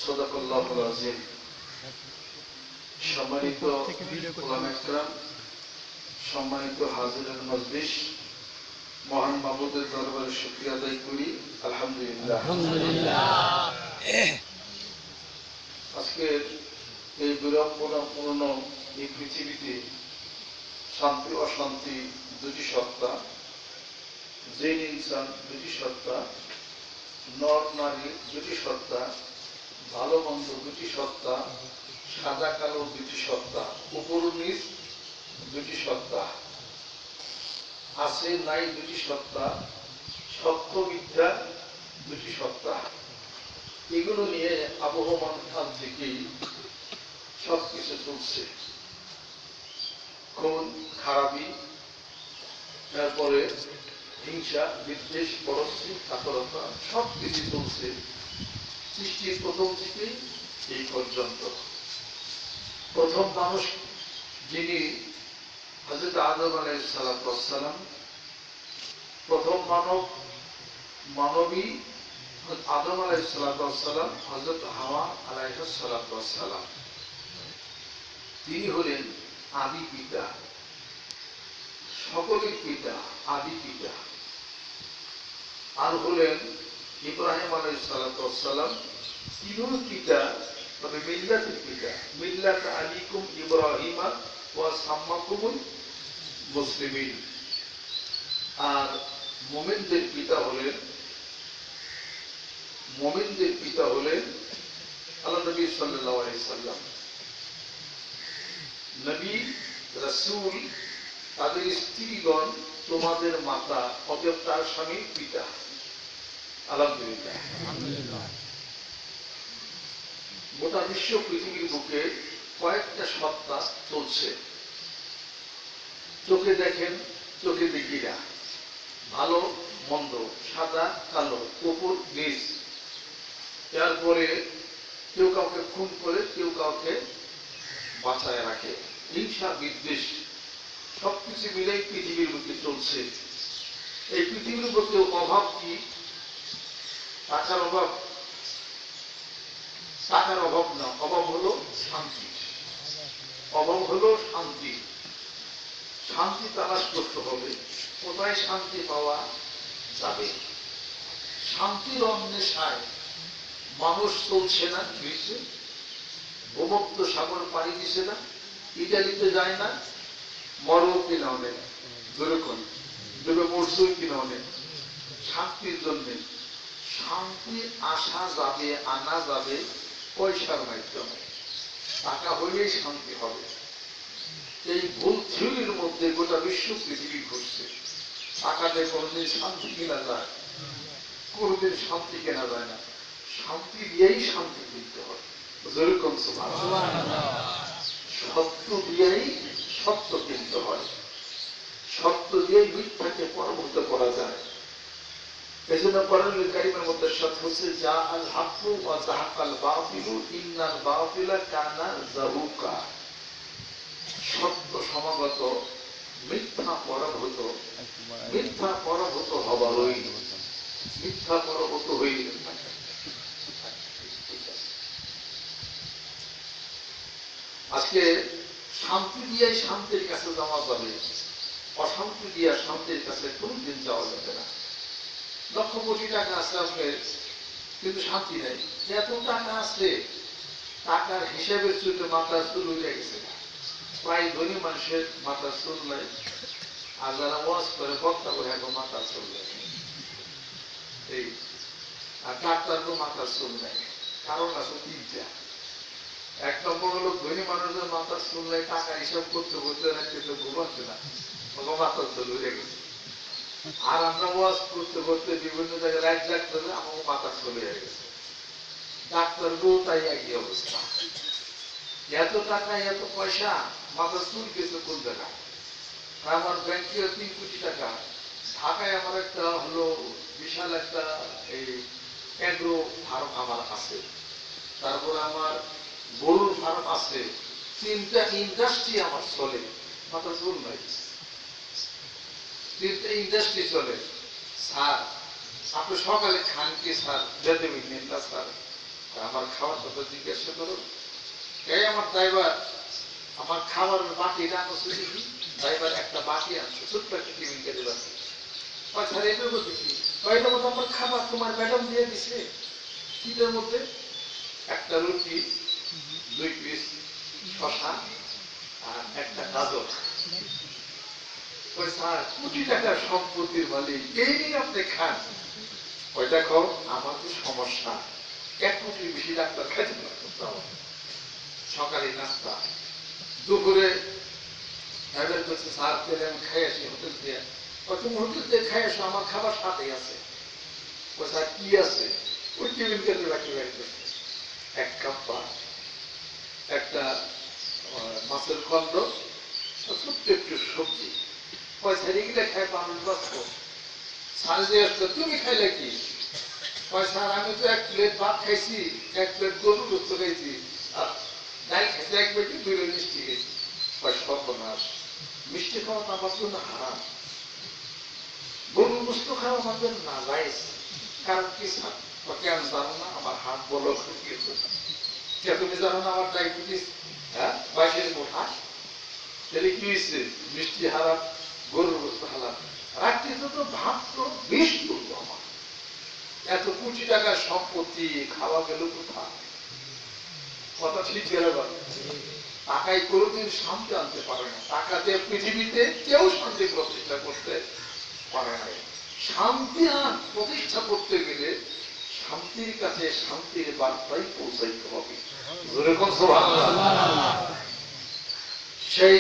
সাদাকাল্লাহুল আযীম। সম্মানিত উলামা ইকরাম, সম্মানিত হাজিরান মজলিস, মহান মাবুদের দরবারে শুকরিয়া আদায় করি। আলহামদুলিল্লাহ। আজকের এই বিড়ম্বনাপূর্ণ এই পৃথিবীতে শান্তি অশান্তি দুটি সত্তা, জিন ইনসান দুটি সত্তা, নর নারী দুটি সত্তা, ভালো মন্দ দুটি সত্তা, সাদা কালো দুটি সত্তা, উপর নিচ দুটি সত্তা, আছে নাই দুটি সত্তা, সত্য মিথ্যা দুটি সত্তা। এগুলো নিয়ে আবহমান কাল থেকেই সবকিছু চলছে। খুন খারাপি, তারপরে হিংসা বিদ্বেষ পরশ্রী কাতরতা সবকিছু চলছে সৃষ্টির প্রথম থেকেই এই পর্যন্ত। প্রথম মানুষ যিনি হযরত আদম আলাইহিস সালাম, প্রথম মানবী আদম আলাইহিস সালাম, হযরত হাওয়া আলাইহিস সালাম, তিনি হলেন আদি পিতা, সকলের পিতা, আদি পিতা। আর হলেন ইব্রাহিম আলাইহিস সালাম, তিনিও পিতা, তবে মিল্লাতের পিতা। মিল্লাত আবিকুম ইব্রাহিমা ওয়া সাম্মাকুমুল মুসলিমিন। আর মুমিনদের পিতা হলেন আল্লাহ নবী সাল্লাল্লাহু আলাইহি সাল্লাম। নবী রাসূল তাদের স্ত্রীগণ তোমাদের মাতা, অতএব তার স্বামী পিতা। আলহামদুলিল্লাহ। গোটা বিশ্ব পৃথিবীর বুকে কয়েকটা সত্তা চলছে। চোখে দেখেন, চোখে দেখি না, ভালো মন্দ, সাদা কালো, উপর নিচ। তারপরে কেউ কাউকে খুন করে, কেউ কাউকে বাঁচায় রাখে, হিংসা বিদ্বেষ সবকিছু মিলেই পৃথিবীর বুকে চলছে। এই পৃথিবীর বুকে অভাব কি? টাকার অভাব? টাকার অভাব না, অভাব হলো শান্তি। অভাব হলো শান্তি। শান্তি তালাশ করতে হবে। কোথায় শান্তি পাওয়া যাবে? শান্তির অন্বেষায় মানুষ চলছে না গ্রীসে, ভূমধ্য সাগর পাড়ি দিছে না, ইটালিতে যায় না, মরও কিনা অনেক, যেরকম ডুবে মরছই কিনা অনেক, শান্তির জন্য। শান্তি আসা যাবে, আনা যাবে পয়সার মাধ্যমে। টাকা হইলেই শান্তি হবে। এই ভুল থিওরির মধ্যে গোটা বিশ্ব পৃথিবী ঘুরছে। টাকা দিয়ে কোনদিন শান্তি কেনা যায়? কোনদিন শান্তি কেনা যায় না। শান্তি দিয়েই শান্তি কিনতে হয়। যেরকম সত্য দিয়েই সত্য কিনতে হয়। সত্য দিয়েই মিথ্যাকে পরাভূত করা যায়। এজন্য কোরআনুল কারীমের মধ্যে সত্য হচ্ছে যা আল হাক্কু ওয়া যাহাকাল বাতিলু ইন্নাল বাতিলা কানা যাহুকা। সত্য সমাগত, মিথ্যা পরাভূত, মিথ্যা পরাভূত হবারই, মিথ্যা পরাভূত হইল। আজকে শান্তি দিয়ে শান্তির কাছে যাওয়া যাবে, অশান্তি দিয়ে শান্তির কাছে কোনদিন যাওয়া যাবে না। লক্ষ কোটি টাকা আছে আপনার, কিন্তু শান্তি নেই। এত টাকা আছে, টাকার হিসাবের চুলে মাথার চুল উঠে গেছে। প্রায় ধনী মানুষের মাথার চুল নাই, আর যারা ওয়াজ করে বক্তা করে এখন মাথার চুল নেই। এই আর ডাক্তার তো মাথার চুল নেই। কারণ আছে তিনটা। এক নম্বর হলো ধনী মানুষের মাথার চুল নেই, টাকা হিসাব করতে করতে রাখতে ঘুমাচ্ছে না, মাথার চুল উঠে গেছে। আর আমরা ওয়াজ করতে করতে বিভিন্ন জায়গায় রাইট রাখতে হবে, আমাকে মাথা চলে গেছে। ডাক্তার গো তাই একই অবস্থা। এত টাকা এত পয়সা, মাথা চুল গেছে কোন জায়গায়? আমার ব্যাংকে 3 কোটি টাকা। ঢাকায় আমার একটা হলো বিশাল একটা এই এগ্রো ফার্ম আমার আছে, তারপরে আমার গরুর ফার্ম আছে, 3টা ইন্ডাস্ট্রি আমার চলে, মাথা চুল নাই। 3টা ইন্ডাস্ট্রি চলে। স্যার আপনি সকালে খান কি স্যার? বেদে স্যার আমার খাওয়ার কথা জিজ্ঞাসা করো, এই আমার ড্রাইভার আমার খাবারের বাটি রাখো, ড্রাইভার একটা বাটি আনছো, ছোট্ট একটা টিফিন কেটে বাটি, স্যার এটার মধ্যে কি? এটার মধ্যে আমার খাবার তোমার ম্যাডাম দিয়ে দিছে। কিটার মধ্যে? একটা রুটি, 2 পিস শশা আর একটা গাজর। স্যার কোটি টাকার সম্পত্তির মালিক, এই নিয়ে আপনি খান। ওই দেখো আমার তো সমস্যা, 1 কোটির বেশি ডাক্তার খাইতে পারতো। সকালে নাস্তা, দুপুরে স্যার তেলে আমি খাই আসি হোটেল থেকে। তুমি হোটেল থেকে খাই আসো, আমার খাবার সাথে আছে। ও স্যার কি আছে? ওই টিফিন কেটে রাখি রাখবে, 1 কাপ ভাত, একটা মাছের খন্ড, ছোট্ট একটু সবজি। পয়সা এগুলো খাই মানুষ বাঁচবো। স্যার যে আসতো, তুমি খাইলে কি? স্যার আমি তো 1 প্লেট ভাত খাইছি, 1 প্লেট গরুর গোস্ত খাইছি, আর ডাল খাইছি 1 প্লেট, 2 মিষ্টি খাইছি। সর্বনাশ, মিষ্টি খাওয়া আমার জন্য হারাম, গরুর গোস্ত খাওয়া আমার জন্য না যাইজ। কারণ কি স্যার? কেন জানো না আমার হাত বলো? তুমি জানো না আমার ডায়াবেটিস 22 মোটা? তাহলে কি হয়েছে? মিষ্টি হারাম, গরুর গোস্ত হারাম। রাত্রি তো ভাত তো বেশ করবো আমার, এত কোটি টাকার সম্পত্তি খাওয়া গেল কোথায়? কথা ঠিক গেল? টাকায় কোনোদিন শান্তি আনতে পারে না। টাকা দিয়ে পৃথিবীতে কেউ শান্তি প্রতিষ্ঠা করতে পারে না। শান্তি আর প্রতিষ্ঠা করতে গেলে শান্তির কাছে শান্তির বার্তাই পৌঁছাইতে হবে। সেই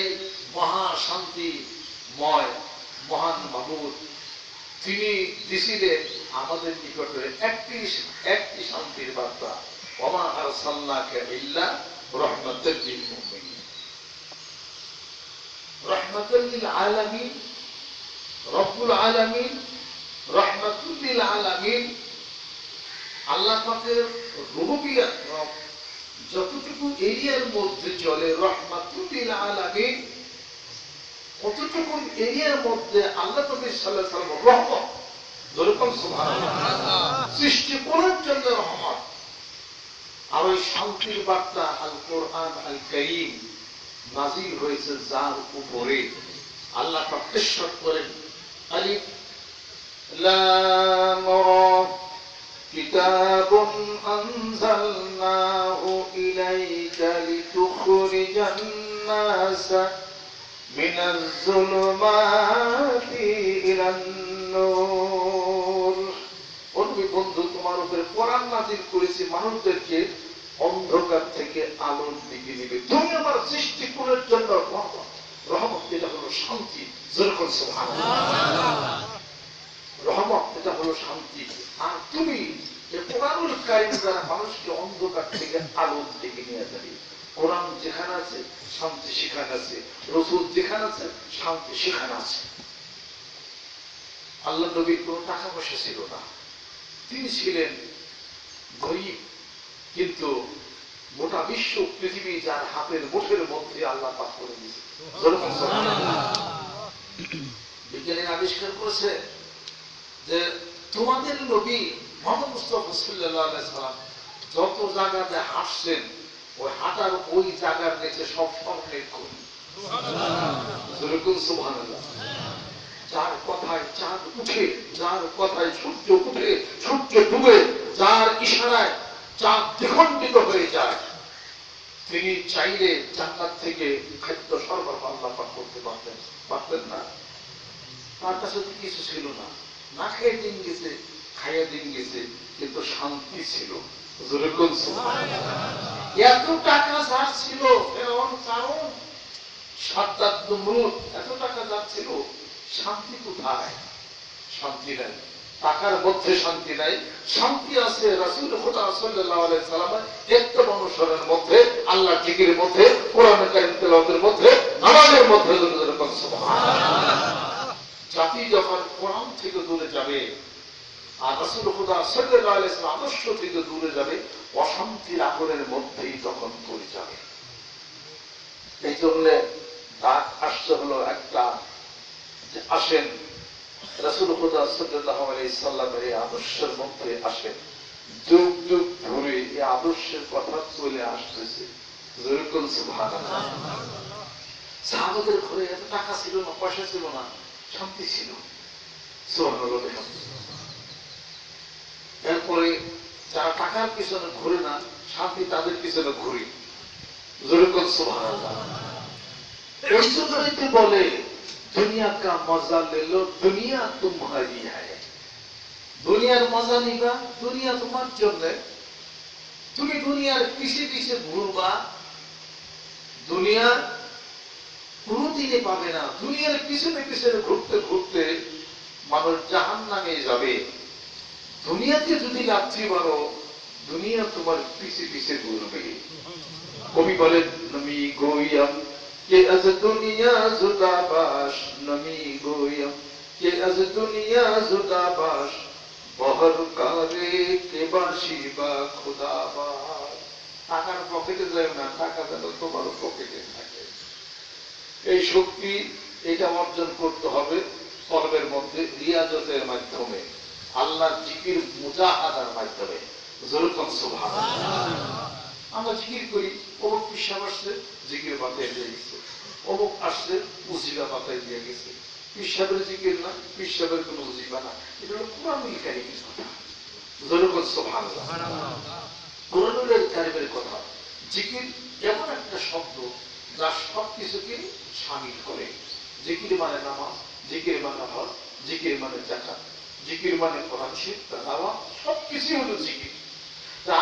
মহা শান্তিময় মহান মাবুদ তিনি দিছিলেন আমাদের নিকটে একটি শান্তির বার্তা, ওমা আরসালনাকা ইল্লা রাহমাতাল লিল মুমিনিন। রাহমাতাল লিল আলামিন, রব্বুল আলামিন, রাহমাতুল লিল আলামিন। আল্লাহ পাকের রুবুবিয়ত যতটুকু এরিয়ার মধ্যে চলে, রাহমাতুল লিল আলামিন কতটুকু এরিয়ার মধ্যে আল্লাহ নবী সাল্লাল্লাহু আলাইহি ওয়াসাল্লাম রহমত, যেরকম সুবহানাল্লাহ, সৃষ্টি করার জন্য রহমত। আর ওই শান্তির বার্তা আল কোরআন আল কারীম নাযিল হয়েছে যার উপরে আল্লাহ পাক ইরশাদ করেন, আলিফ লাম রা কিতাবুন আনজালনাহু ইলাইকা লিতুখরিজান নাসা মিনাজ যুলুমাতি ইলান নূর। ওই বন্ধু তোমার উপরে কোরআন নাযিল করেছি মানুষদেরকে অন্ধকার থেকে আলোর দিকে নিবে। তুমি আমার সৃষ্টি করার জন্য রহমত, এটা হলো শান্তি। যেরকম সুবহানাল্লাহ, রহমত এটা হলো শান্তি। আর তুমি কোরআনুল কারীম দ্বারা মানুষকে অন্ধকার থেকে আলোর দিকে নিয়ে যাবে। কোরআন যেখানে আছে শান্তি সেখানে আছে, রাসূল যেখানে আছে শান্তি সেখানে আছে। আল্লাহ নবীর কোনো টাকা পয়সা ছিল না, তিনি ছিলেন গরীব, কিন্তু গোটা বিশ্ব পৃথিবী যার হাতের মুঠের মধ্যে আল্লাহ পাক করে দিয়েছে। বিজ্ঞানী আবিষ্কার করেছে যে তোমাদের নবী মুহাম্মদ মুস্তাফা সাল্লাল্লাহু আলাইহি সাল্লাম যত জায়গাতে হাঁটছেন, ওই হাঁটার ওই জায়গার নিচে সব স্বর্ণের খনি। সুবহানাল্লাহ। যার কথায় চাঁদ উঠে, যার কথায় সূর্য উঠে, সূর্য ডুবে, যার ইশারায় চাঁদ দ্বিখণ্ডিত হয়ে যায়, তিনি চাইলে জান্নাত থেকে খাদ্য সরবরাহ আল্লাহ পাক করতে পারতেন না। তার কাছে তো কিছু ছিল না, না খেয়ে দিন গেছে, খাইয়ে দিন গেছে, কিন্তু শান্তি ছিল। এত টাকা যার ছিল, কারণ সাদ্দাত নমরুদ, এত টাকা যার ছিল, শান্তি কোথায়? শান্তি নাই, টাকার মধ্যে শান্তি নাই। শান্তি আছে রাসূল খোদা সাল্লাল্লাহু আলাইহি সাল্লামের ইত্তেবা অনুসরণের মধ্যে, আল্লাহর জিকিরের মধ্যে, কোরআনের কারীম তেলাওয়াতের মধ্যে, নামাজের মধ্যে। সুবহানাল্লাহ। জাতি যখন কোরআন থেকে দূরে যাবে আর রাসূল খোদা সাল্লাল্লাহু আলাইহি সাল্লাম আদর্শ থেকে দূরে যাবে, অশান্তির আগুনের মধ্যেই তখন পড়ে যাবে। এই জন্য ডাক আসতে হলো একটা, যে আসেন রাসূল খোদা সাল্লাল্লাহু আলাইহি সাল্লামের এই আদর্শের মধ্যে আসেন। যুগ যুগ ধরে এই এই আদর্শের কথা চলে আসতেছে। যেরকম সুবহানাল্লাহ। সাহাবাদের ঘরে এত টাকা ছিল না, পয়সা ছিল না, শান্তি ছিল। সুবহানাল্লাহ। এরপরে যারা টাকার পিছনে ঘুরে না, শান্তি তাদের পিছনে ঘুরে। যেরকম সুবহানাল্লাহ। এই জন্যই বলে দুনিয়া কা মজা লেলো, দুনিয়া তুমহারি হ্যায়। দুনিয়ার মজা নিবা, দুনিয়া তোমার জন্য। তুমি দুনিয়ার পিছে পিছে ঘুরবা, দুনিয়া কোনদিনে পাবে না। দুনিয়ার পিছনে পিছনে ঘুরতে ঘুরতে মানুষ জাহান্নামে যাবে। দুনিয়াতে যদি যাত্রী বাড়ো, দুনিয়া তোমার পিছে পিছে ঘুরবে। কবি বলেন নমি গোয়াম কে আজ দুনিয়া জুদাবাস, নমি গোয়াম কে আজ দুনিয়া জুদাবাস, বহর কারে কে বাসি বা খুদাবাস। টাকার পকেটে যায় না, টাকা যেন তোমার পকেটে থাকে। এই শক্তি এটা অর্জন করতে হবে কলবের মধ্যে রিয়াজতের মাধ্যমে, আল্লাহর জিকির মুজাহাদার মাধ্যমে। যেরকম সুবহানাল্লাহ। আমরা জিকির করি, অমুক পিসাব আসছে জিকির পাতায় দিয়ে গেছে, অমুক আসছে উজিবা পাতায় দিয়ে গেছে। পিসাবের জিকির না, পিসাবের কোন উজিবা না, এটা হলো কুরআনুল কারীমের কথা। যেরকম সুবহানাল্লাহ। কুরআনুল কারীমের কথা। জিকির এমন একটা শব্দ যা সবকিছুকে শামিল করে। জিকির মানে নামাজ, জিকির মানে হজ, জিকির মানে যাকাত, জিকির মানে কোরআন শরীফ তেলাওয়াত, সবকিছুই হলো জিকির।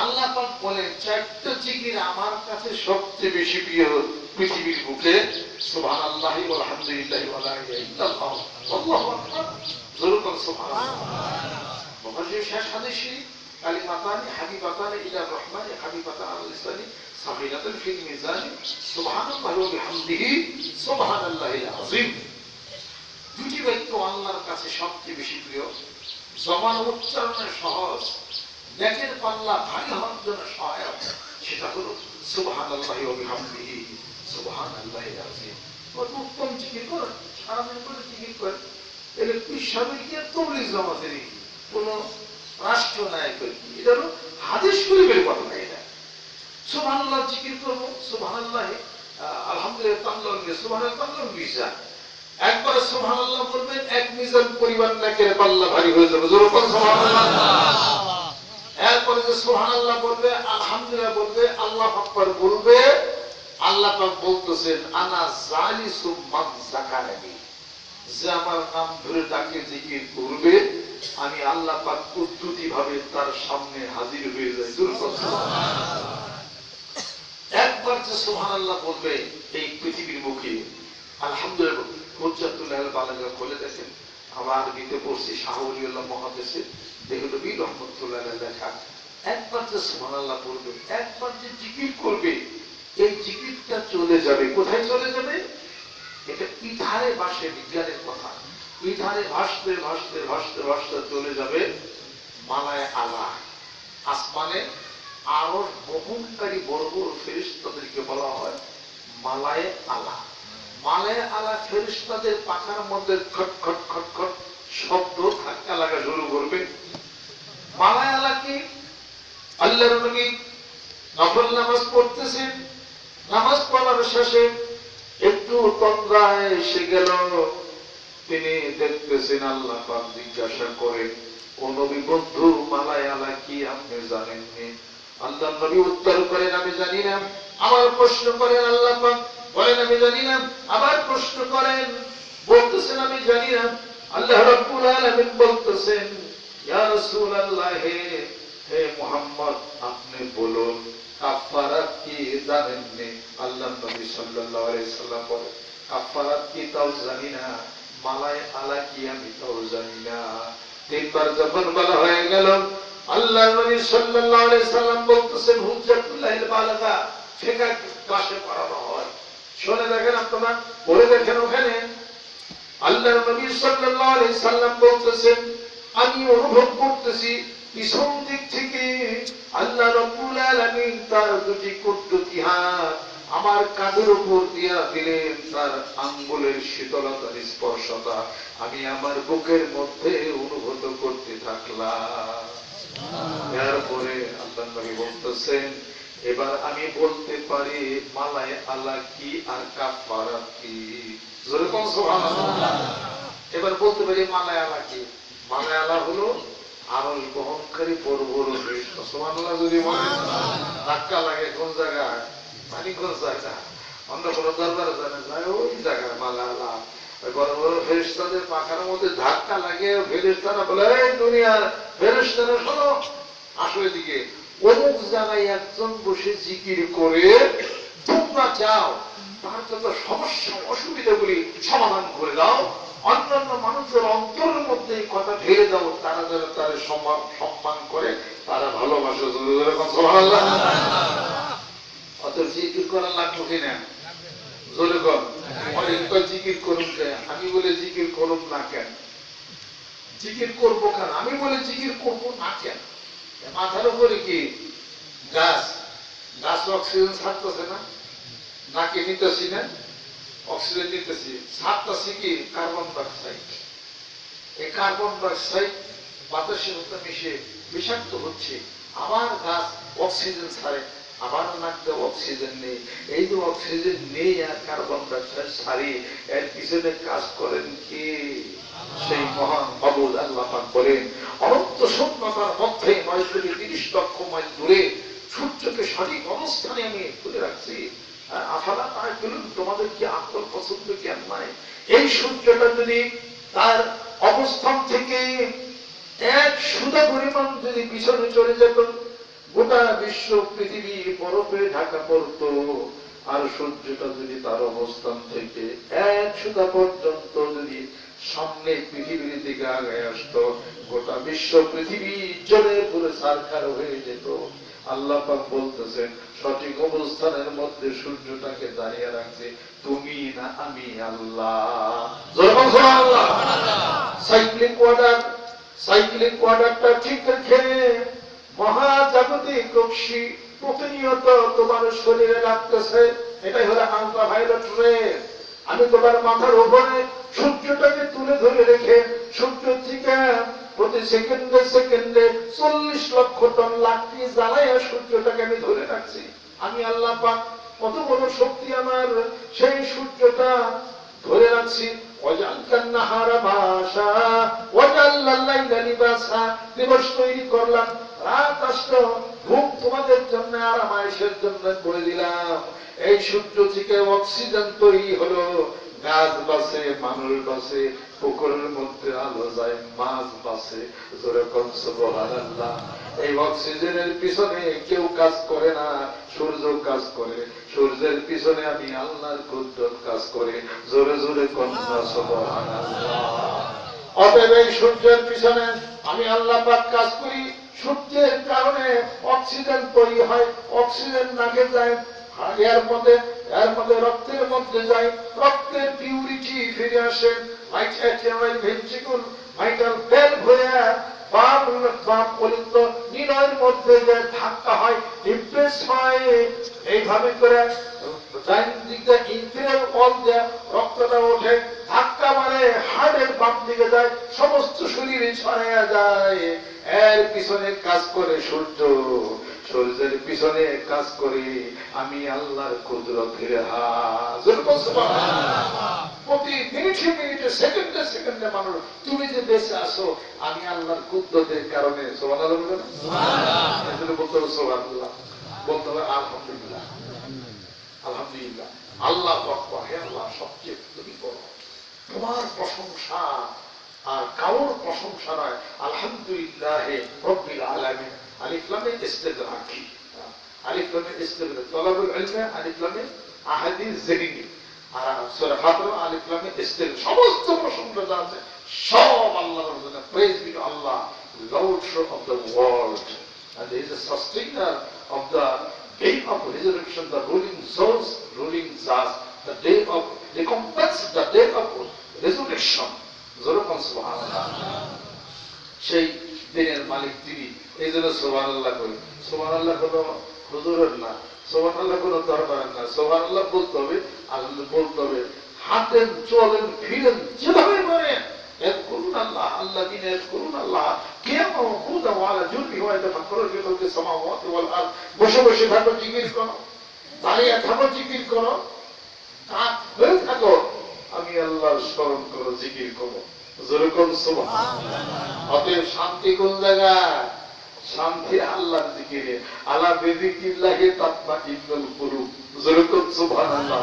আল্লাহ পাক বলেন চারটা জিকির আমার কাছে সবচেয়ে বেশি প্রিয় পৃথিবীর বুকে। সুবহানাল্লাহি ওয়া আলহামদুলিল্লাহি ওয়া লা ইলাহা ইল্লাল্লাহ আল্লাহু আকবার। যেরকম সুবহানাল্লাহ। মুফাসসির শেষ হাদিসে কালিমাতানি হাবিবাতানি ইলা রহমানি হাবিবাতান আল লিসানি সাগীরাতুন ফিল মিজানি সুবহানাল্লাহি ওয়া বিহামদিহি সুবহানাল্লাহিল আযীম। দুটি বাক্য আল্লাহর কাছে সবচেয়ে বেশি প্রিয়। জবান উচ্চারণে সহজ, নেকের পাল্লা ভারী হওয়ার জন্য সহায়ক, সেটা হলো সুবহানাল্লাহি ওয়া বিহামদিহি সুবহানাল্লাহিল আযীম। কত উত্তম জিকির করেন, সারাদিন করে জিকির করেন। এর পিসাবের কি তবলিগ জামাতের কোন রাষ্ট্র নায়ক, এটা হলো হাদিস শরীফের কথা না। এটা সুবহানাল্লাহ জিকির করবো, সুবহানাল্লাহি আলহামদুলিল্লাহ তাআলা সুবহানাল্লাহ তাআলা মিজান। একবার সুবহানাল্লাহ বলবেন, এক মিজান পরিমাণ নেকের পাল্লা ভারী হয়ে যাবে। জোরে বলুন সুবহানাল্লাহ। এরপরে যে সুবহানাল্লাহ বলবে, আলহামদুলিল্লাহ বলবে, আল্লাহু আকবার বলবে, আল্লাহ পাক বলতেছেন আনা জালিসুম মান যাকারানি, যে আমার নাম ধরে ডাকে জিকির করবে, আমি আল্লাহ পাক কুদরতি ভাবে তার সামনে হাজির হয়ে যাই। সুবহানাল্লাহ। একবার যে সুবহানাল্লাহ বলবে এই পৃথিবীর মুখে, আলহামদুলিল্লাহ হুজ্জাতুল বালাগা বলে দেখেন, আমার আরবিতে পড়ছি শাহ ওলিউল্লাহ মুহাদ্দিসের দেহলভী রহমাতুল্লাহ লেখা। একবার যে সুবহানাল্লাহ পড়বে, একবার যে জিকির করবে, এই জিকিরটা চলে যাবে। কোথায় চলে যাবে? এটা ইথারে ভাসে, বিজ্ঞানের কথা। ইথারে ভাসতে ভাসতে ভাসতে ভাসতে চলে যাবে মালায় আলা। আসমানে আরো বহনকারী বড় বড় ফেরেশতাদেরকে বলা হয় মালায়ে আলা। মালায়ে আলা ফেরেশতাদের পাখার মধ্যে খট খট খট খট শব্দ ধাক্কা লাগা শুরু করবে। মালায়ে আলা কি? আল্লাহর নবী নফল নামাজ পড়তেছেন, নামাজ পড়ার শেষে একটু তন্দ্রায় এসে গেল। তিনি দেখতেছেন আল্লাহ পাক জিজ্ঞাসা করেন, ও নবী বন্ধু মালায়ে আলা কি আপনি জানেননি? আল্লাহ নবী উত্তর করেন, আমি জানি না। আবার প্রশ্ন করেন আল্লাহ পাক, বলেন আমি জানি না। আবার প্রশ্ন করেন, বলতেছেন আমি জানি না। আল্লাহ রাব্বুল আলামিন বলতেছেন, ইয়া রাসূলুল্লাহ, হে মুহাম্মদ আপনি বলুন কাফারাত কি জানেননি? আল্লাহ নবী সাল্লাল্লাহু আলাইহি সাল্লাম বলেন, কাফারাত কি তাও জানি না, মালায়ে আলা কি আমি তাও জানি না। তিনবার যখন বলা হয়ে গেল, আল্লাহ নবী সাল্লাল্লাহু আলাইহি সাল্লাম বলতেছেন, হুজ্জাতুল্লাহিল বালাগা ফিকাহ ক্লাসে পড়ানো হয়, শুনে দেখেন আপনারা, পড়ে দেখেন। ওখানে আল্লাহ নবী সাল্লাল্লাহু আলাইহি সাল্লাম বলতেছেন, আমি অনুভব করতেছি পিছন দিক থেকে আল্লাহ রাব্বুল আলামিন তার দুটি কুদরতি হাত আমার কাঁধের উপর দিয়া দিলেন, তার আঙ্গুলের শীতলতার স্পর্শতা আমি আমার বুকের মধ্যে অনুভূত করতে থাকলাম। এরপরে আল্লাহ নবী বলতেছেন, এবার আমি বলতে পারি মালায় আলা কি আর কাফারা কি। জোরে কোন সুবহানাল্লাহ। এবার বলতে পারি মালায় আলা কি। মালায় আলা হলো আরশ বহনকারী বড় বড় ফেরেশতা। সুবহানাল্লাহ যদি বলেন। ধাক্কা লাগে কোন জায়গায়, মানে কোন জায়গা, অন্য কোন দরবারে জানে যায় ওই জায়গায় মালায় আলা। ওই বড় বড় ফেরেশতাদের পাখার মধ্যে ধাক্কা লাগে, ফেরেশতারা বলে এই দুনিয়ার ফেরেশতারা শোনো, আসো এদিকে। অমুক জায়গায় একজন বসে জিকির করে তোমরা যাও তার যত সমস্যা অসুবিধাগুলি সমাধান করে দাও, অন্যান্য মানুষের অন্তরের মধ্যে এই কথা ঢেলে দাও, তারা যেন তার সম্মান করে, তারা ভালোবাসে। সুবহানাল্লাহ। অত জিকির করা লাগলো কিনা জোরে কর। অনেক জিকির করুন কেন, আমি বলে জিকির করুন না কেন, জিকির করবো কেন, আমি বলে জিকির করবো না কেন। মাথার উপরে কি গাছ, গাছ অক্সিজেন ছাড়তেছে না, নাকি নিতেছি না, অক্সিজেন নিতেছি, ছাড়তেছি কি কার্বন ডাইঅক্সাইড। এই কার্বন ডাইঅক্সাইড বাতাসের মধ্যে মিশে বিষাক্ত হচ্ছে, আবার গাছ অক্সিজেন ছাড়ে, আবার নাকতে অক্সিজেন নেই। এই যে অক্সিজেন নেই আর কার্বন ডাইঅক্সাইড ছাড়ি, এর পিছনে কাজ করেন কি সেই মহান মাবুদ আল্লাহ পাক বলেন, অনন্ত শূন্যতার মধ্যে 9 থেকে 30 লক্ষ মাইল দূরে সূর্যকে সঠিক অবস্থানে আমি তুলে রাখছি। আফালা তাআকিলুন, তোমাদের কি আকল পছন্দ জ্ঞান নাই? এই সূর্যটা যদি তার অবস্থান থেকে এক সুতা পরিমাণ যদি পিছনে চলে যেত, গোটা বিশ্ব পৃথিবী বরফে ঢাকা পড়তো। আর সূর্যটা যদি তার অবস্থান থেকে এক সুতা পর্যন্ত যদি সামনে পৃথিবীর দিকে আগায় আসতো, গোটা বিশ্ব পৃথিবী জ্বলে পুরো ছারখার হয়ে যেত। আল্লাহ পাক বলতেছেন, সঠিক অবস্থানের মধ্যে সূর্যটাকে দাঁড়িয়ে রাখছে তুমি না আমি আল্লাহ। সুবহানাল্লাহ। সাইক্লিক ওয়াটারটা ঠিক রেখে মহাজাগতিক রশ্মি প্রতিনিয়ত তোমার শরীরে লাগতেছে, এটাই হলো আল্ট্রাভায়োলেট রে। আমি তোমার মাথার উপরে সূর্যটাকে তুলে ধরে রেখে সূর্য থেকে প্রতি সেকেন্ডে সেকেন্ডে 40 লক্ষ টন লাকড়ি জ্বালাইয়া সূর্যটাকে আমি ধরে রাখছি। আমি আল্লাহ পাক কত বড় শক্তি আমার, সেই সূর্যটা ধরে রাখছি। দিবস তৈরি করলাম, রাত আসলো, ঘুম তোমাদের জন্য আরামায়েশের জন্য করে দিলাম। এই সূর্য থেকে অক্সিজেন তৈরি হলো, গাছ বাঁচে, মানুষ বাঁচে, পুকুরের মধ্যে আলো যায়, মাছ বাঁচে। যেরকম সুবহানাল্লাহ। এই অক্সিজেনের পিছনে কেউ কাজ করে না, সূর্য কাজ করে। সূর্যের পিছনে আমি আল্লাহর কুদরত কাজ করে। জোরে জোরে কন্যা সুবহানাল্লাহ। অতএব এই সূর্যের পিছনে আমি আল্লাহ পাক কাজ করি। সূর্যের কারণে অক্সিজেন তৈরি হয়, অক্সিজেন নাকে যায়, এর মধ্যে রক্তের মধ্যে যায়, রক্তের পিউরিটি ফিরে আসে, ভেন্ট্রিকুল ভাইটাল ভ্যালভ হয়ে নিলয়ের মধ্যে যে ধাক্কা হয়, ইমপ্রেস হয়, এইভাবে করে রক্তটা ওঠে, ধাক্কা মারে, হার্টের বাম দিকে যায়, সমস্ত শরীরে ছড়াইয়া যায়। এর পিছনে কাজ করে সূর্য, সূর্যের পিছনে কাজ করে আমি আল্লাহর কুদরতের হাত। প্রতি মিনিটে মিনিটে সেকেন্ডে সেকেন্ডে মানুষ, তুমি যে বেঁচে আসো আমি আল্লাহর কুদরতের কারণে। সুবহানাল্লাহ বলবেন, বলতে হবে সুবহানাল্লাহ, বলতে হবে আলহামদুলিল্লাহ, আলহামদুলিল্লাহ। আল্লাহ আকবার, হে আল্লাহ সবচেয়ে তুমি বড়, তোমার প্রশংসা আর কারোর প্রশংসা নয়। আলহামদুলিল্লাহ রাব্বিল আলামিন। আলিফ লাম মিম ইস্তিগরাক, আলিফ লাম মিম ইস্তিগরাক, তলাবুল ইলম, আলিফ লাম মিম আহাদিস যিনি, আর সূরা ফাতিহা আলিফ লাম মিম ইস্তিগরাক। সমস্ত প্রশংসা যা আছে সব আল্লাহর জন্য। Praise be to Allah, lord of the world, and he is a sustainer of the day of resurrection, the ruling souls, ruling us, the day of recompense, the day of resurrection. যেরকম সুবহানাল্লাহ, সেই দিনের মালিক তিনি। এই জন্য সুবহানাল্লাহ করি। সুবহানাল্লাহ কোনো হুজুরের না, সুবহানাল্লাহ কোনো দরবারের না। সুবহানাল্লাহ বলতে হবে, আল্লাহ বলতে হবে, হাঁটেন, চলেন, ফিরেন, যেভাবে পারেন, এর কোনো আল্লাহ আল্লাযীনা ইয়াযকুরুনা আল্লাহ কিয়ামান ওয়া কুউদান ওয়া আলা জুনবিহিম ওয়া ইয়াতাফাক্কারুনা ফি খালকিস সামাওয়াতি ওয়াল আরদ। বসে বসে থাকো, জিকির করো, দাঁড়িয়ে থাকো, জিকির করো, কাত হয়ে থাকো, আমি আল্লাহর স্মরণ করো, জিকির করো, জোরে কোন সুবহানাল্লাহ। অতএব শান্তি কোন জায়গায়? শান্তি আল্লাহর জিকিরে। আলা বিযিকিল্লাহি তাতমাইন্নুল কুলুব, জোরে কোন সুবহানাল্লাহ।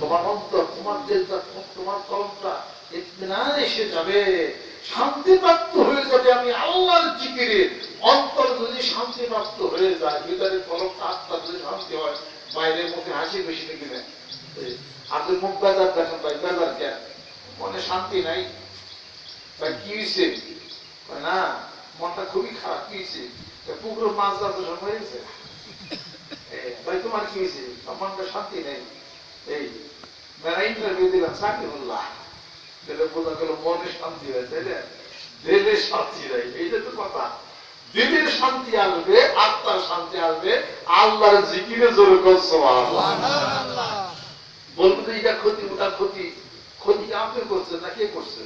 তোমার অন্তর, তোমার দিলটা, তোমার কলবটা ইতমিনান এসে যাবে, শান্তি প্রাপ্ত হয়ে যাবে। আমি আল্লাহর জিকিরে অন্তর যদি শান্তি প্রাপ্ত হয়ে যায়, ভিতরে কলবটা, আত্মা যদি শান্তি হয়, বাইরের মুখে হাসি বেশি দেখি না। আপনি মুখ বাজার দেখেন, ভাই বাজার কেন? মনে শান্তি নাই ভাই, কি হয়েছে? না, মনটা খুবই খারাপ। কি হয়েছে? পুকুর মাছ ধরতে সময় হয়েছে ভাই, তোমার কি হয়েছে? মনটা শান্তি নেই। এই মেলা ইন্টারভিউ দিলাম, চাকরি বললাম, বোঝা গেল মনে শান্তি হয়, তাই না? দিলে শান্তি নাই, এইটা তো কথা। দিলের শান্তি আসবে, আত্মার শান্তি আসবে আল্লাহর জিকিরে, জোরে কোন সুবহানাল্লাহ। বলবো যে এটা ক্ষতি, ওটা ক্ষতি। ক্ষতি আপনি করছেন না কে করছে?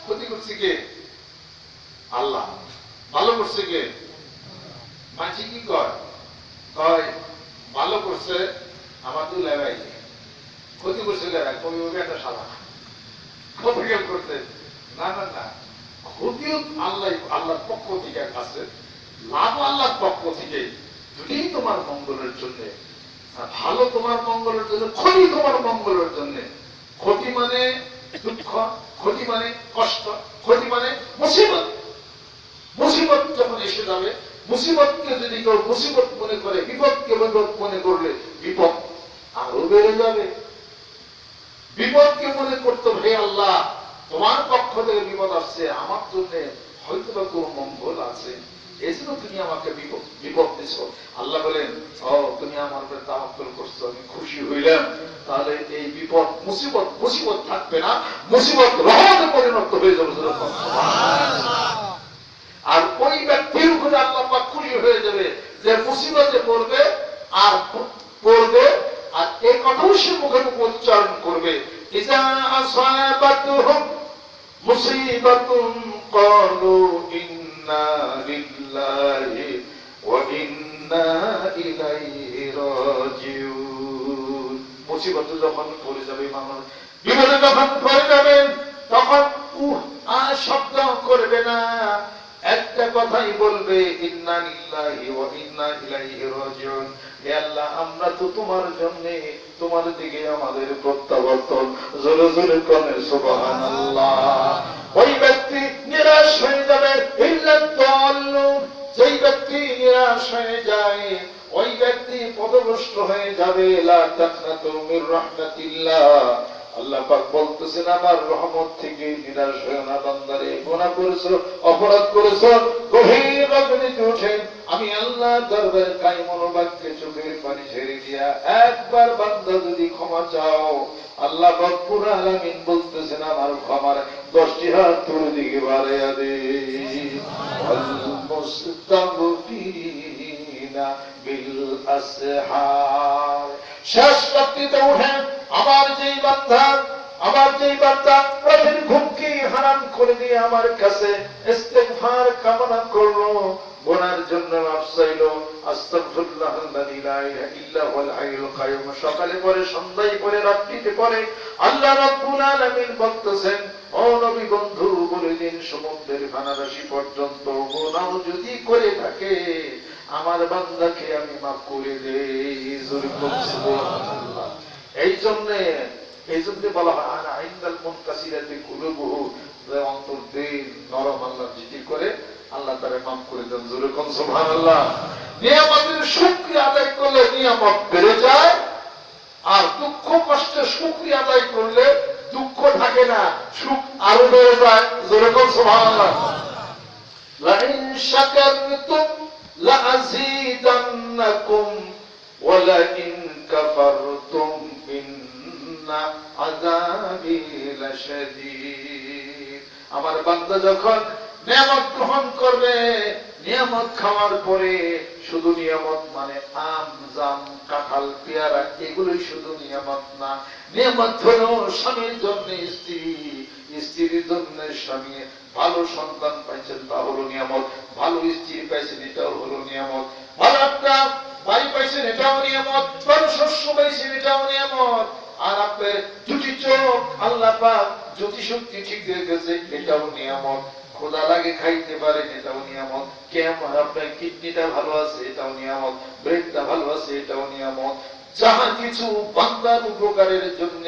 ক্ষতি করছে কে? আল্লাহ। ভালো করছে কে? মাঝি কি কয়? কয় ভালো করছে আমার তো লেগাই, ক্ষতি করছে লেগাই, কবি ওকে একটা সাদা ক্ষতি করছে। না না না, ক্ষতিও আল্লাহ, আল্লাহর পক্ষ থেকে আছে, লাভ আল্লাহর পক্ষ থেকে। দুটোই তোমার মঙ্গলের জন্য, ভালো তোমার মঙ্গলের জন্য, ক্ষতি তোমার মঙ্গলের জন্য। ক্ষতি মানে দুঃখ, ক্ষতি মানে কষ্ট, ক্ষতি মানে মুসিবত। মুসিবত যখন এসে যাবে, মুসিবতকে যদি কেউ মুসিবত মনে করে, বিপদকে বিপদ মনে করলে বিপদ আরো বেড়ে যাবে। বিপদকে মনে করতে, হে আল্লাহ তোমার পক্ষ থেকে বিপদ আসছে, আমার জন্য হয়তো বা কোন মঙ্গল আছে, এজন্য তুমি আমাকে বিপদ দিচ্ছ। আল্লাহ বলেন, ও তুমি আমার উপরে তাওয়াক্কুল করছো, আমি খুশি হইলাম। তাহলে এই বিপদ মুসিবত, মুসিবত থাকবে না, মুসিবত রহমতে পরিণত হয়ে যাবে। আর ওই ব্যক্তির উপরে আল্লাহ পাক খুশি হয়ে যাবে যে মুসিবতে পড়বে আর পড়বে, আর এই কথাও সে মুখে মুখে উচ্চারণ করবে, ইজা আসাবাতুহুম মুসিবাতুন ক্বালু ইন্না লিল্লাহি ওয়া ইন্না ইলাইহি রাজিউন। মুসিবতে যখন পড়ে যাবে মানুষ, বিপদে যখন পড়ে যাবে, তখন আর শব্দ করবে না, একটা কথাই বলবে, ইন্না লিল্লাহি ওয়া ইন্না ইলাইহি রাজিউন। হে আল্লাহ, আমরা তো তোমার জন্য, তোমার দিকে আমাদের প্রত্যাবর্তন। জোরে জোরে বলেন সুবহানাল্লাহ। ওই ব্যক্তি নিরাশ হয়ে যাবে, ইল্লাত তাআল্লুন। যেই ব্যক্তি নিরাশ হয়ে যায়, ওই ব্যক্তি পথভ্রষ্ট হয়ে যাবে। লা তাকনাতু মির রাহমাতিল্লাহ। আল্লাহ পাক বলতেছেন, আমার রহমত থেকে নিরাশ হয়ে না বান্দারে। গুনাহ করেছো, অপরাধ করেছো, গভীর রাজনীতি উঠে আমি আল্লাহ দরবারে কাই মনোবাক্যে চোখের পানি ছেড়ে দিয়া একবার বান্দা যদি ক্ষমা চাও, আল্লাহ রব্বুল আলামিন বলতেছেন, আমার ক্ষমার 10টি হাত তোর দিকে বাড়াইয়া দে। আল মুস্তাগফিরিনা বিল আসহার। শেষ রাত্রিতে উঠেন আমার যেই বান্দা রাতের ঘুমকে হারাম করে দিয়ে আমার কাছে ইস্তিগফার কামনা করলো, গুনার জন্য মাফ চাইলো, আস্তাগফিরুল্লাহাল্লাযী লা ইলাহা ইল্লা হুয়াল হাইয়ুল কাইয়ুম, সকালে পড়ে, সন্ধ্যায় পড়ে, রাত্রিতে পড়ে। আল্লাহ রাব্বুল আলামিন বলতেছেন, ও নবী বন্ধু বলে দিন, সমুদ্রের ফানারাশি পর্যন্ত গুনাহ যদি করে থাকে আমার বান্দাকে আমি মাফ করে দেই। সুবহানাল্লাহ। এই জন্য বলা হয়, আনা ইনদাল মুনকাসিরাতি কুলুবুহু, যে অন্তর দিল নরম আল্লাহর জিকির করে আল্লাহ তারে মাফ করে দেন। জোরে কোন সুবহানাল্লাহ। নিয়ামতের শুকরিয়া আদায় করলে নিয়ামত বেড়ে যায়, আর দুঃখ কষ্টে শুকরিয়া আদায় করলে দুঃখ থাকে না, সুখ আরো বেড়ে যায়। জোরে কোন সুবহানাল্লাহ। লা ইন শাকারতুম লা আযীদান্নাকুম ওয়া লা ইন কাফারতুম ইন্না আযাবি লাশাদীদ। আমার বান্দা যখন নিয়ামত গ্রহণ করবে, নিয়ামত খাওয়ার পরে শুধু নিয়ামত মানে আম, জাম, কাঁঠাল, পেয়ারা, এগুলোই শুধু নিয়ামত না। নিয়ামত হলো স্বামীর জন্য স্ত্রী, স্ত্রীর জন্য স্বামী ভালো সন্তান পাইছেন, তা হলো নিয়ামত। ভালো স্ত্রী পাইছেন, এটাও হলো নিয়ামত। ভালো একটা বাড়ি পাইছেন, এটাও নিয়ামত। ভালো শস্য পাইছেন, এটাও নিয়ামত। আর আপনার দুটি চোখ আল্লাহ পাক জ্যোতি শক্তি ঠিক রেখেছে, এটাও নিয়ামত। খোদা লাগে খাইতে পারেন, এটাও নিয়ামত। কেমন আপনার কিডনিটা ভালো আছে, এটাও নিয়ামত। ব্রেনটা ভালো আছে, এটাও নিয়ামত। যাহা কিছু বান্দার উপকারের জন্য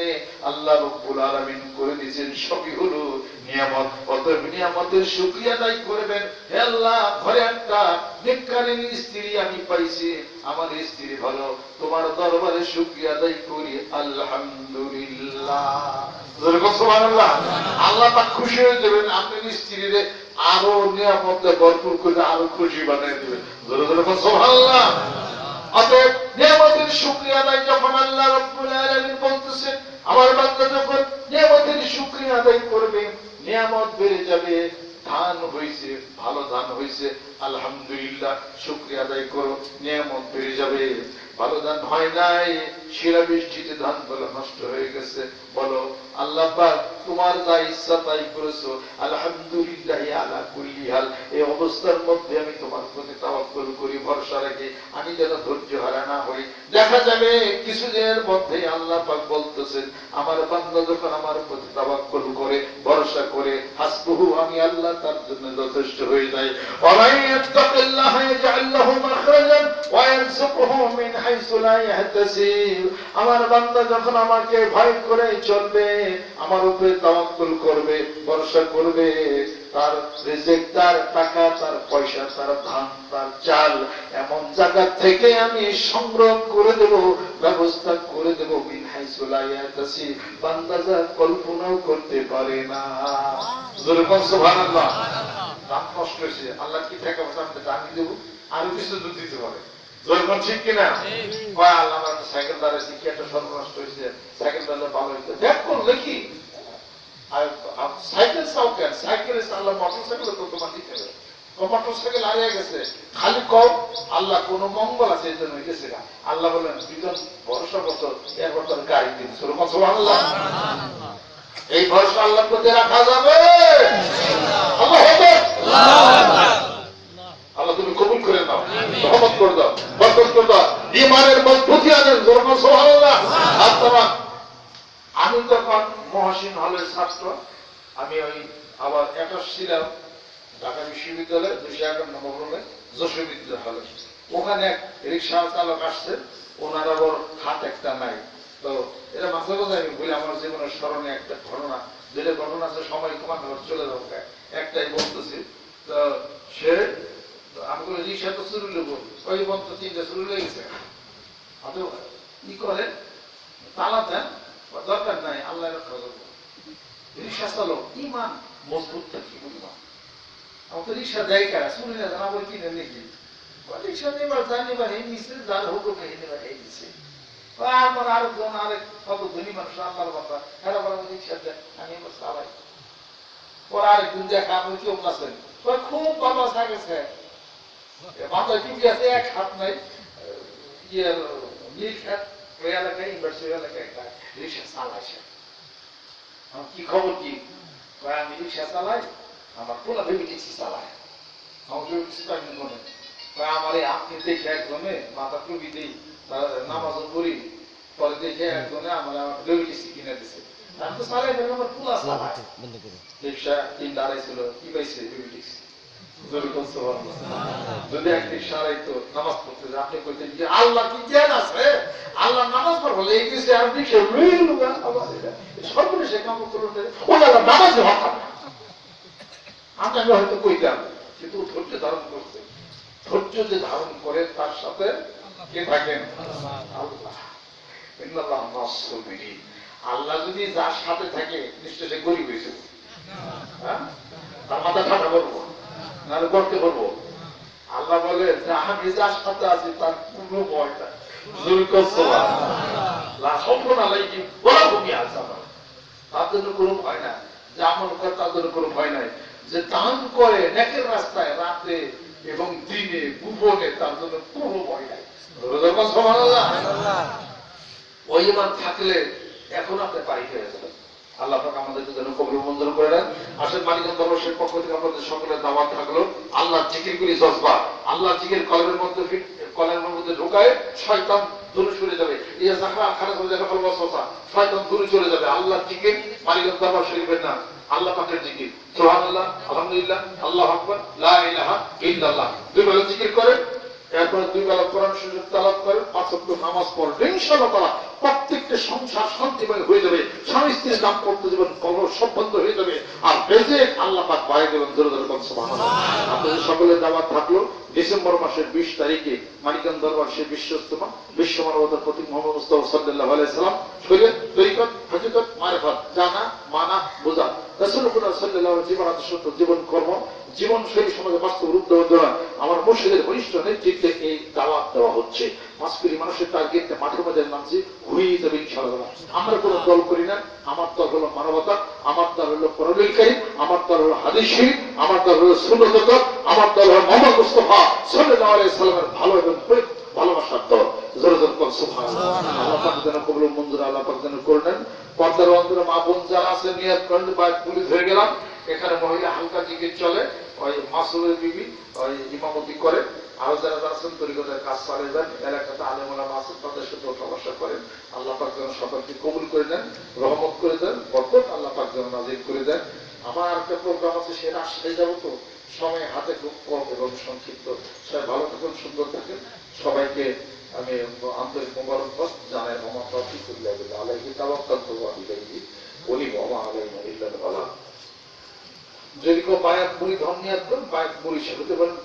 আল্লাহ রাব্বুল আলামিন করে দিয়েছেন, সবই হলো নিয়ামত। অতএব নিয়ামতের শুকরিয়া আদায় করবেন। হে আল্লাহ, ঘরে একটা নেককারিনী স্ত্রী আমি পাইছি, আমার স্ত্রী ভালো, তোমার দরবারে শুকরিয়া আদায় করি, আলহামদুলিল্লাহ। সুবহানাল্লাহ। আল্লাহ পাক খুশি হয়ে যাবেন, আপনার স্ত্রীরে আরো নিয়ামতে ভরপুর করে আরো খুশি বানিয়ে দেবেন। জোরে জোরে সুবহানাল্লাহ। অতএব নিয়ামতের শুকরিয়া আদায় যখন আল্লাহ রাব্বুল আলামিন বলতেছেন, আমার বান্দা যখন নিয়ামতের শুকরিয়া আদায় করবে, নিয়ামত বেড়ে যাবে। ধান হইছে, ভালো ধান হইছে, আলহামদুলিল্লাহ, শুকরিয়া আদায় করো, নিয়ামত বেড়ে যাবে। ভালো ধান হয় নাই, শিলা বৃষ্টিতে ধান গুলো নষ্ট হয়ে গেছে, বলো আল্লাহ পাক তোমার যা ইচ্ছা তাই করেছো, আলহামদুলিল্লাহ আলা কুল্লি হাল। এই অবস্থার মধ্যে আমি তোমার প্রতি তাওয়াক্কুল করি, ভরসা রাখি, আমি যেন ধৈর্য হারা না হই। দেখা যাবে কিছুদিনের মধ্যে আল্লাহ পাক বলতেছেন, আমার বান্দা যখন আমার প্রতি তাওয়াক্কুল করে, ভরসা করে, হাসবুহু, আমি আল্লাহ তার জন্য যথেষ্ট হয়ে যাই। ওয়ালাই ইয়াত্তাকিল্লাহ ইয়াজআল লাহু মাখরাজান ওয়া ইয়ারযুকুহু মিন হাইসু লা ইয়াহতাসিব। আমার বান্দা যখন আমাকে ভয় করে চলবে, আমার উপরে তাওয়াক্কুল করবে, ভরসা করবে, তার রিজিক, তার টাকা, তার পয়সা, তার ধান, তার চাল এমন জায়গা থেকে আমি সংগ্রহ করে দেব, ব্যবস্থা করে দেব, মিন হাইসু লা ইয়াহতাসিব, বান্দা যা কল্পনাও করতে পারে না। জোরে বল সুবহানাল্লাহ। ধান নষ্ট হয়েছে, আল্লাহ কি টাকা পয়সা আমি দান দেব, আরো কিছু দুধ দিতে পারে। জোরকন ঠিক কিনা? কয় আল্লাহ, আমার সাইকেল দাঁড়াইছি, কি একটা সর্বনষ্ট হয়েছে, সাইকেল দাঁড়ালে ভালো হইতো, দেখ করলে কি সাইকেল চাও কেন? সাইকেল আল্লাহ মোটর সাইকেল তো তোমার দিতে হবে, মোটর সাইকেল হারিয়ে গেছে, খালি কম আল্লাহ কোন মঙ্গল আছে এই জন্য গেছে না। আল্লাহ বলেন দুজন ভরসা করতো, এরপর তোর গাড়ি কিনছে। সুবহানাল্লাহ। এই ভরসা আল্লাহর প্রতি রাখা যাবে। আল্লাহু আকবার। আল্লাহ তুমি কবুল করে নাও, রহমত করে দাও, বরকত করে দাও, ঈমানের মজবুতি আনেন। সুবহানাল্লাহ। আপনারা, আমি তখন মহসিন হলের ছাত্র, আমি ওই আবার একাশ ছিলাম ঢাকা বিশ্ববিদ্যালয় 211 নম্বর রুমে যশোর বিদ্যালয় হলে। ওখানে এক রিক্সা চালক আসছে, ওনার আবার হাত একটা নাই। তো এরা মাঝে মাঝে আমি বলি, আমার জীবনের স্মরণে একটা ঘটনা, যেটা ঘটনা আছে, সময় তোমার চলে যাবো, একটাই বলতেছি। তো সে আমি বলি রিক্সা তো চুরি নেবো, ওই বন্ধ 3টা চুরি লেগে গেছে। কি করে তালা দেন, দরকার নাই, আল্লাহ রক্ষা করবো। রিক্সা চালক ইমান মজবুত থাকি, বুঝলাম আমার তো রিক্সা দেয় কারা, শুনে না জানা বই কিনে নাকি রিক্সা নেবার জানিবার এই নিচ্ছে, যার হুকুম এই নেবার এই দিচ্ছে। আমার আরেকজন আরেক কত ধনী মানুষ আল্লাহর বান্দা, এরা বলে রিক্সা দেয়, আমি এবার চালাই। পরে আরেকদিন দেখা, আমি কেউ আছেন, খুব ভালো আছে গেছে, মাথায় টুপি আছে, এক হাত নাই, ইয়ের নীল খাত, ওই এলাকায় ইউনিভার্সিটি এলাকায় একটা রিক্সা চালাইছে। কি খবর কি? আমি রিক্সা চালাই, আমার পোলা ভেবে ট্যাক্সি চালায়, আমার আমার আপনি দেখে একজনে মাথা টুপি দিই, নামাজও করি, পরে দেখে একজনে আমার বেবি ট্যাক্সি কিনে দিছে। আমি তো চালাই, আমার পোলা চালায়। রিক্সা 3-2.5 ছিল, কি পাইছে? Baby taxi. যদি এক রিক্সা আড়াইতো নামাজ পড়তে, আপনি কইতেন যে আল্লাহ কি জ্ঞান আছে, আল্লাহ নামাজ পড়বো এই কিছু আর রিক্সা সর্বনেশে কাম করতে, ও আল্লাহ নামাজে হতাম না। আমি হয়তো কইতাম, কিন্তু ধৈর্য ধারণ করছে। ধৈর্য যে ধারণ করে তার সাথে কে থাকেন? আল্লাহ। আল্লাহ যদি যার সাথে থাকে, নিশ্চয় সে গরিব হয়েছে, তার মাথা ঠান্ডা করবো, নাহলে করতে পারবো। আল্লাহ বলে যে আমি যার সাথে আছি তার কোনো ভয় নাই, তার জন্য কোনো ভয় নাই, যে আমল করে তার জন্য কোনো ভয় নাই, যে দান করে নেকের রাস্তায় রাতে এবং দিনে গোপনে, তার জন্য কোনো ভয় নাই। ওই ইমান থাকলে এখন আপনি পাই হয়ে যাবেন। আল্লাহ পাক আমাদেরকে যেন কবুল মঞ্জুর করে নেন। আসলে মালিকান দরবারের পক্ষ থেকে আপনাদের সকলের দাওয়াত থাকলো, আল্লাহ জিকিরগুলি জজবা, আল্লাহ জিকির কলমের মধ্যে ঢোকায় শয়তান দূরে সরে যাবে, ইয়া যাহরা খারাজ হয়ে যাবে ওয়াসওয়াসা, শয়তান দূরে চলে যাবে। আল্লাহ জিকির মালিকান দরবার শরীফের নাম, আল্লাহ পাকের জিকির, সুবহানাল্লাহ, আলহামদুলিল্লাহ, আল্লাহু আকবার, লা ইলাহা ইল্লাল্লাহ। দুই বেলা জিকির করে, এরপরে দুই বেলা কোরআন শরীফ তেলাওয়াত করে, পাঁচ ওয়াক্ত নামাজ পড়ে, ইনশাআল্লাহ তাআলা প্রত্যেকটা সংসার শান্তিময় হয়ে যাবে, স্বামী স্ত্রীর দাম্পত্য জীবন কলহ সম্বন্ধ হয়ে যাবে, আর বেজে আল্লাহ পাক বাড়িয়ে দেবেন। জোরে জোরে বলুন সুবহানাল্লাহ। আপনাদের সকলের দাওয়াত থাকলো ডিসেম্বর মাসের 20 তারিখে মালিকান দরবার সেই বিশ্বস্তমা বিশ্ব মানবতার প্রতীক মুহাম্মদ মুস্তাফা সাল্লাল্লাহু আলাইহি সাল্লাম শরীয়ত, তরিকত, হাকিকত, মারিফত, জানা, মানা, বোঝা, রাসূলুল্লাহ সাল্লাল্লাহু আলাইহি জীবন আদর্শ, জীবন কর্ম, জীবন শৈলী সমাজে বাস্তব রূপ দেওয়ার জন্য আমার মুর্শিদের ঘনিষ্ঠ নেতৃত্বে এই দাওয়াত দেওয়া হচ্ছে। মাসকুরি মানুষের টার্গেটে মাঠের মধ্যে নামছি, হয়ে যাবে ইনশাআল্লাহ। আমরা কোনো দল করি না, আমার দল হলো মানবতা, আমার দল হলো পরলোককারী, আমার দল হলো হাদিস শরীফ, আমার দল হলো সুন্নাত, আমার দল হলো মুহাম্মদ মুস্তাফা সাল্লাল্লাহু আলাইহি সাল্লামের ভালো এবং ভালোবাসার দল। জোরে জোরে বলুন সুবহানাল্লাহ। আল্লাহ পাক যেন কবুল মঞ্জুর আল্লাহ পাক যেন করে নেন। পর্দার অন্তরে মা বোন যারা আছে নিয়ত করেন, বাইক পুলিশ হয়ে গেলাম। এখানে মহিলা হালকা জিকির চলে, ওই মাসুমের বিবি ওই ইমামতি করে, আরো যারা আছেন তরিকতের কাজ চালিয়ে যান, এলাকাতে আলেম ওলামা আছেন, তাদের সাথে ওঠা করেন। আল্লাহ পাক যেন সকলকে কবুল করে দেন, রহমত করে দেন, বরকত আল্লাহ পাক যেন নাজিল করে দেন। আমার একটা প্রোগ্রাম আছে, সেটা আসলে যাবো তো, সময় হাতে খুব কম এবং সংক্ষিপ্ত। সবাই ভালো থাকুন, সুন্দর থাকেন। সবাইকে আমি আন্তরিক মোবারকবাদ জানাই। আমার তৌফিকুল্লাহ বিল্লাহ আলাইহি তাওয়াক্কালতু ওয়া ইলাইহি উনীব ওয়া মা আলাইনা ইল্লাল বালাগ। যদি কেউ বায়াত মুড়ি ধন নিয়াত করেন, বায়াত মুড়ি হতে পারেন,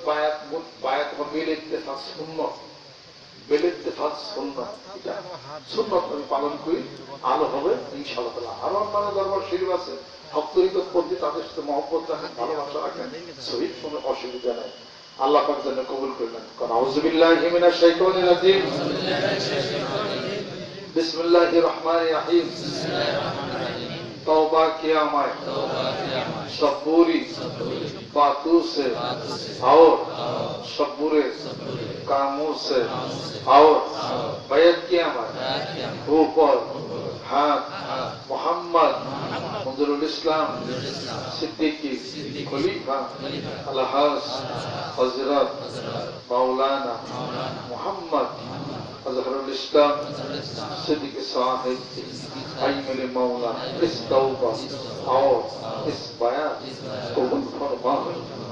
বায়াত বেল ইত্তেফাক সুন্নাত, বেল ইত্তেফাক সুন্নাত, এটা সুন্নাত আমি পালন করি, আলো হবে ইনশাআল্লাহ তাআলা। আরো অন্যান্য দরবার শরীফ আছে, ভক্তরিত প্রতি তাদের সাথে মহব্বত রাখেন, ভালোবাসা রাখেন, শহীদ কোনো অসুবিধা নাই। আল্লাহ পাক যেন কবুল করবেন। আউযু বিল্লাহি মিনাশ শাইতানির রাজিম, বিসমিল্লাহির রহমানির রহিম। तौबा किया मैं सब बुरी बातों से और सब बुरे कामों से और बैत किया मैं ऊपर हाथ मोहम्मद मंजरुल इस्लाम सिद्दीकी खलीफा अलहाज हजरत मौलाना मोहम्मद अजहरुल इस्लाम सिद्दीकी साहिब मेरे मौला इस तौबा और इस बयान कबूल फरमा।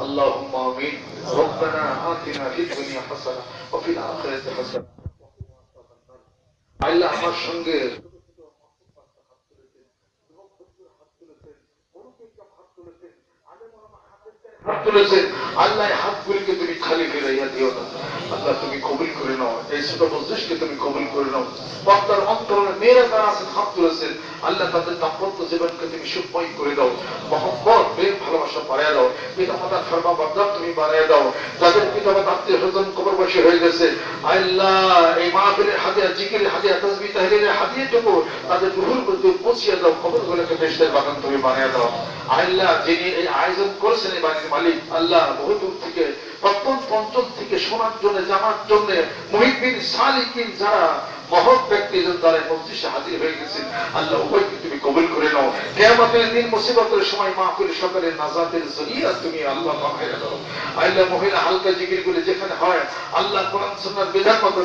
अल्लाहुम्मा आमीन। रब्बना आतिना फिद दुनिया हसना व फिल आखिरति हसना। আল্লাহ আমার সঙ্গে হাত তুলেছে, আল্লাহ হাতগুলিকে তুমি খালি ফিরাইয়া দিও না। আল্লাহ তুমি কবুল করে নাও, এই ছোট মজলিসকে তুমি কবুল করে নাও। পর্দার অন্তরে মেয়েরা যারা আছেন হাত তুলেছেন, আল্লাহ তাদের দাম্পত্য জীবনকে তুমি সুখময় করে দাও, মহব্বত প্রেম ভালোবাসা বাড়াইয়া দাও, পিতা মাতার ফরমা বরদার তুমি বাড়াইয়া দাও। যাদের পিতা মাতা আত্মীয় স্বজন কবরবাসী হয়ে গেছে, আল্লাহ এই মাহফিলের হাদিয়া, জিকিরের হাদিয়া, তাসবিহ তাহলিলের হাদিয়াটুকু তাদের রূহের মধ্যে পৌঁছিয়ে দাও, কবরগুলোকে বেহেশতের বাগান তুমি বানিয়ে দাও। আল্লাহ যিনি এই আয়োজন করেছেন এই বাড়ির মালিক, আল্লাহ বহু দূর থেকে প্রত্যন্ত অঞ্চল থেকে শোনার জন্য, জানার জন্য মুহিব্বিন সালিকিন যারা মহৎ ব্যক্তি তারা মজলিসে হাজির হয়ে গেছেন, আল্লাহ উভয়কে তুমি কবুল করে নাও। কিয়ামতের দিন মুসিবতের সময় মাহফিল সকালে নাজাতের জরিয়া তুমি আল্লাহ বানাইয়া দাও। আল্লাহ মহিলা হালকা জিকিরগুলি যেখানে হয়, আল্লাহ কোরআন সুন্নাহর বিধান মতো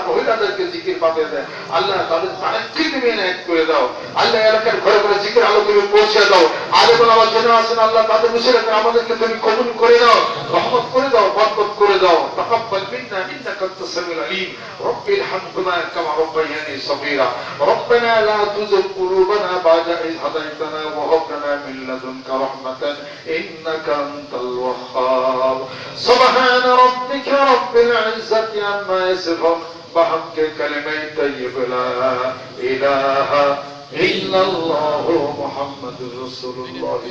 মহিলাদেরকে জিকির পাঠিয়ে দেয়, আল্লাহ তাদের তারিখকে তুমি এনায়েত করে দাও। আল্লাহ এলাকার ঘরে ঘরে জিকির আলো তুমি পৌঁছে দাও। আলেম ওলামা যারা আছেন আল্লাহ তাদের মুসিবত আমাদেরকে তুমি কবুল করে দাও, রহমত করে দাও, বরকত করে দাও। তাকাব্বাল মিন্না ইন্নাকা আনতাস সামিউল আলিম। রব্বির হামহুমা কামা রাব্বায়ানি সগীরা। রব্বানা লা তুযিগ কুলুবানা বা'দা ইয হাদাইতানা ওয়া হাব লানা মিন লাদুনকা রাহমাতান ইন্নাকা আনতাল ওয়াহ্হাব। সুবহানা রাব্বিকা রাব্বিল ইজ্জাতি আম্মা ইয়াসিফুন বিহাক্কি কালিমাতি তাইয়্যিবা লা ইলাহা ইল্লাল্লাহু মুহাম্মাদুর রাসূলুল্লাহ।